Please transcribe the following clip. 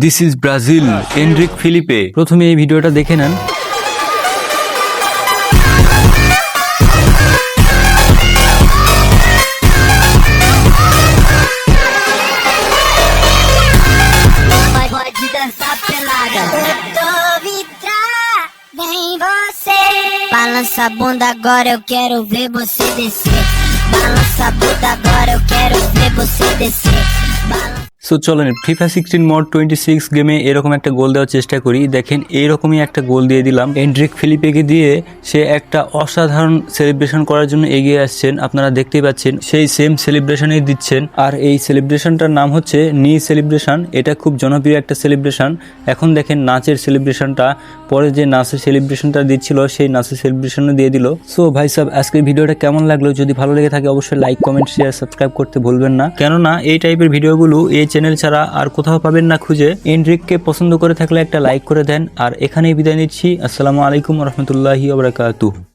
This is Brazil, Enrique Felipe. প্রথমে এই ভিডিওটা দেখে নেন। Pode dançar pelada. Eu tô vidrada em você. Balança a bunda agora, eu quero ver você descer. Balança a bunda agora, eu quero ver você descer. So চলেন FIFA 16 mod 26 গেমে এরকম একটা গোল দেওয়ার চেষ্টা করি। দেখেন এইরকমই একটা গোল দিয়ে দিলাম। এনরিক ফিলিপেকে দিয়ে সে একটা অসাধারণ সেলিব্রেশন করার জন্য এগিয়ে আসছেন। আপনারা দেখতেই পাচ্ছেন সেই সেম সেলিব্রেশনই দিচ্ছেন। আর এই সেলিব্রেশনটার নাম হচ্ছে নি সেলিব্রেশন। এটা খুব জনপ্রিয় একটা সেলিব্রেশন। এখন দেখেন নাচের সেলিব্রেশনটা, পরে যে নাচের সেলিব্রেশনটা দিচ্ছিল সেই নাচের সেলিব্রেশনও দিয়ে দিল। সো ভাই সাহেব, আজকের ভিডিওটা কেমন লাগলো? যদি ভালো লেগে থাকে অবশ্যই লাইক, কমেন্ট, শেয়ার, সাবস্ক্রাইব করতে ভুলবেন না। কেননা এই টাইপের ভিডিওগুলো এই চ্যানেল ছাড়া আর কোথাও পাবেন না খুঁজে। এনরিককে পছন্দ করে থাকলে একটা লাইক করে দেন। আর এখানেই বিদায় নিচ্ছি। আসসালামু আলাইকুম রহমতুল্লাহি ওয়া বারাকাতুহু।